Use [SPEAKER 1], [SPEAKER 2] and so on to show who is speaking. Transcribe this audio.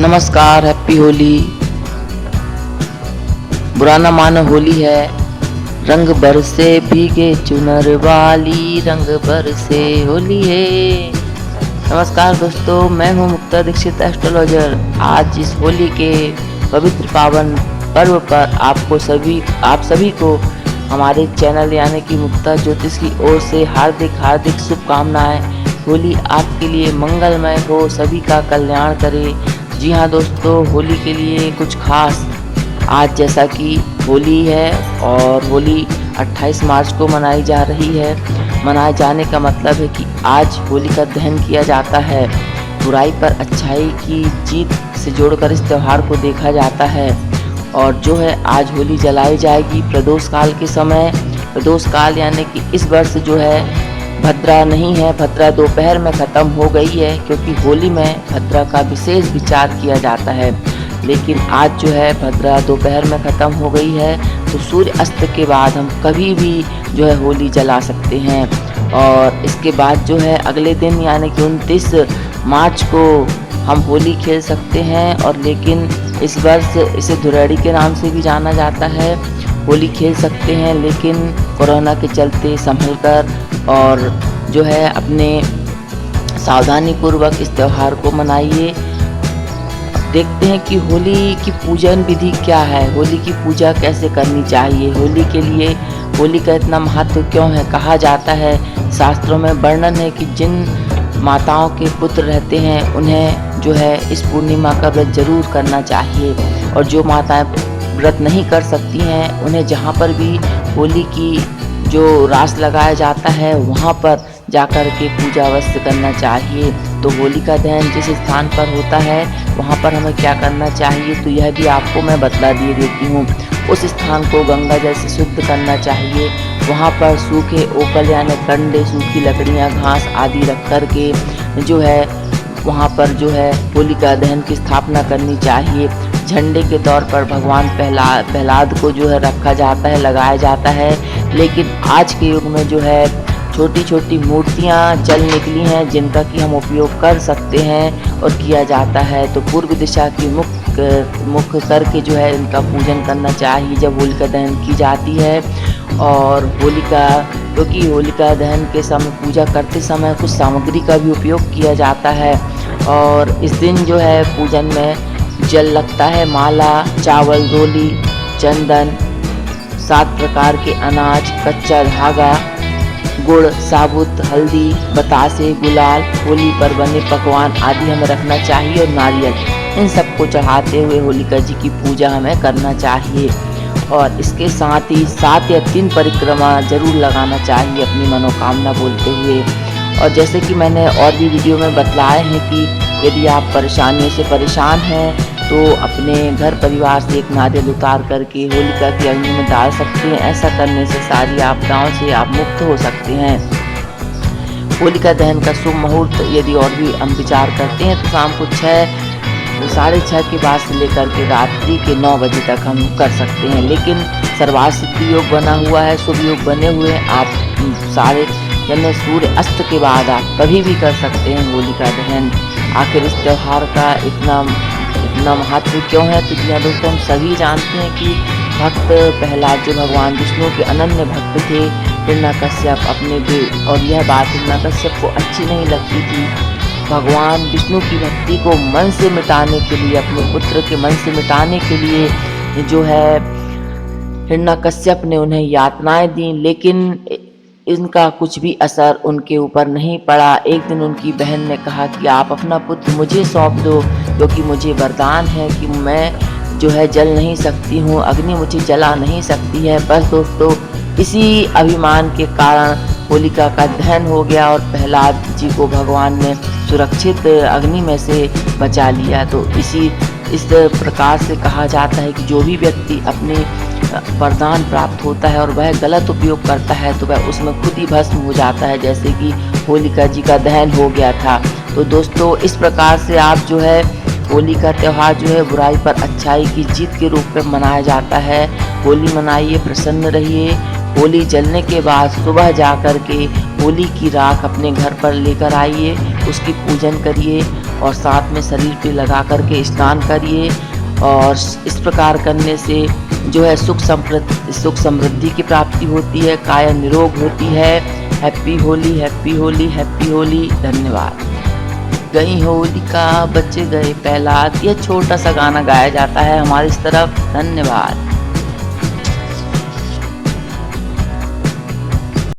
[SPEAKER 1] नमस्कार, हैप्पी होली। बुरा न मानो होली है, रंग बरसे भीगे चुनर वाली, रंग बरसे होली है। नमस्कार दोस्तों, मैं हूं मुक्ता दीक्षित एस्ट्रोलॉजर। आज इस होली के पवित्र पावन पर्व पर आप सभी को हमारे चैनल यानी कि मुक्ता ज्योतिष की ओर से हार्दिक शुभकामनाएं। होली आपके लिए मंगलमय हो, सभी का कल्याण करे। जी हाँ दोस्तों, होली के लिए कुछ खास आज जैसा कि होली है और होली 28 मार्च को मनाई जा रही है। मनाए जाने का मतलब है कि आज होली का दहन किया जाता है। बुराई पर अच्छाई की जीत से जोड़कर इस त्यौहार को देखा जाता है। और जो है आज होली जलाई जाएगी प्रदोष काल के समय। प्रदोष काल यानी कि इस वर्ष जो है भद्रा नहीं है, भद्रा दोपहर में ख़त्म हो गई है, क्योंकि होली में भद्रा का विशेष विचार किया जाता है। लेकिन आज जो है भद्रा दोपहर में ख़त्म हो गई है, तो सूर्य अस्त के बाद हम कभी भी जो है होली जला सकते हैं। और इसके बाद जो है अगले दिन यानी कि 29 मार्च को हम होली खेल सकते हैं। और लेकिन इस वर्ष इसे धुलेड़ी के नाम से भी जाना जाता है। होली खेल सकते हैं, लेकिन कोरोना के चलते संभल कर और जो है अपने सावधानी पूर्वक इस त्यौहार को मनाइए। देखते हैं कि होली की पूजन विधि क्या है, होली की पूजा कैसे करनी चाहिए, होली के लिए होली का इतना महत्व क्यों है। कहा जाता है, शास्त्रों में वर्णन है कि जिन माताओं के पुत्र रहते हैं उन्हें जो है इस पूर्णिमा का व्रत जरूर करना चाहिए। और जो माताएं व्रत नहीं कर सकती हैं उन्हें जहाँ पर भी होली की जो रास लगाया जाता है वहाँ पर जाकर के पूजा अवश्य करना चाहिए। तो होली का दहन जिस स्थान पर होता है वहाँ पर हमें क्या करना चाहिए, तो यह भी आपको मैं बतला दिए देती हूँ। उस स्थान को गंगा जल से शुद्ध करना चाहिए। वहाँ पर सूखे ओकल यानी कंडे, सूखी लकड़ियाँ, घास आदि रख कर के जो है वहाँ पर जो है होलिका दहन की स्थापना करनी चाहिए। झंडे के तौर पर भगवान प्रहलाद को जो है रखा जाता है, लगाया जाता है। लेकिन आज के युग में जो है छोटी छोटी मूर्तियाँ चल निकली हैं जिनका कि हम उपयोग कर सकते हैं और किया जाता है। तो पूर्व दिशा की मुख करके जो है इनका पूजन करना चाहिए जब होलिका दहन की जाती है। और क्योंकि होलिका दहन के समय पूजा करते समय कुछ सामग्री का भी उपयोग किया जाता है। और इस दिन जो है पूजन में जल लगता है, माला, चावल, रोली, चंदन, 7 प्रकार के अनाज, कच्चा धागा, गुड़, साबुत हल्दी, बतासे, गुलाल, होली पर बने पकवान आदि हमें रखना चाहिए। और नारियल, इन सबको चढ़ाते हुए होलिका जी की पूजा हमें करना चाहिए। और इसके साथ ही 7 या 3 परिक्रमा जरूर लगाना चाहिए अपनी मनोकामना बोलते हुए। और जैसे कि मैंने और भी वीडियो में बतलाए हैं कि यदि आप परेशानियों से परेशान हैं तो अपने घर परिवार से एक नारियल उतार करके होलिका की अग्नि में डाल सकते हैं। ऐसा करने से सारी आपदाओं से आप मुक्त हो सकते हैं। होलिका दहन का शुभ मुहूर्त यदि और भी हम विचार करते हैं तो शाम को 6-6:30 के बाद से लेकर के रात्रि के 9 बजे तक हम कर सकते हैं। लेकिन सर्वासिद्ध योग बना हुआ है, शुभ योग बने हुए हैं। आप सारे यानी सूर्य अस्त के बाद आप कभी भी कर सकते हैं होलिका दहन। आखिर इस त्यौहार का इतना महत्व क्यों है, तो जी हाँ दोस्तों, हम सभी जानते हैं कि भक्त प्रहलाद जो भगवान विष्णु के अनन्य भक्त थे, हिरण्यकश्यप अपने और यह बात हिरण्यकश्यप को अच्छी नहीं लगती थी। भगवान विष्णु की भक्ति को मन से मिटाने के लिए, अपने पुत्र के मन से मिटाने के लिए जो है हिरण्यकश्यप ने उन्हें यातनाएं दी, लेकिन इनका कुछ भी असर उनके ऊपर नहीं पड़ा। एक दिन उनकी बहन ने कहा कि आप अपना पुत्र मुझे सौंप दो, क्योंकि मुझे वरदान है कि मैं जो है जल नहीं सकती हूँ, अग्नि मुझे जला नहीं सकती है। बस दोस्तों, इसी अभिमान के कारण होलिका का दहन हो गया और प्रहलाद जी को भगवान ने सुरक्षित अग्नि में से बचा लिया। तो इस प्रकार से कहा जाता है कि जो भी व्यक्ति अपने वरदान प्राप्त होता है और वह गलत उपयोग करता है तो वह उसमें खुद ही भस्म हो जाता है, जैसे कि होलिका जी का दहन हो गया था। तो दोस्तों, इस प्रकार से आप जो है होली का त्यौहार जो है बुराई पर अच्छाई की जीत के रूप में मनाया जाता है। होली मनाइए, प्रसन्न रहिए। होली जलने के बाद सुबह जा कर के होली की राख अपने घर पर लेकर आइए, उसकी पूजन करिए और साथ में शरीर पे लगा करके स्नान करिए। और इस प्रकार करने से जो है सुख समृद्धि की प्राप्ति होती है, काया निरोग होती है। Happy Holi, happy Holi, happy Holi. धन्यवाद। गई होलिका बच गए प्रहलाद, यह छोटा सा गाना गाया जाता है हमारी इस तरफ। धन्यवाद।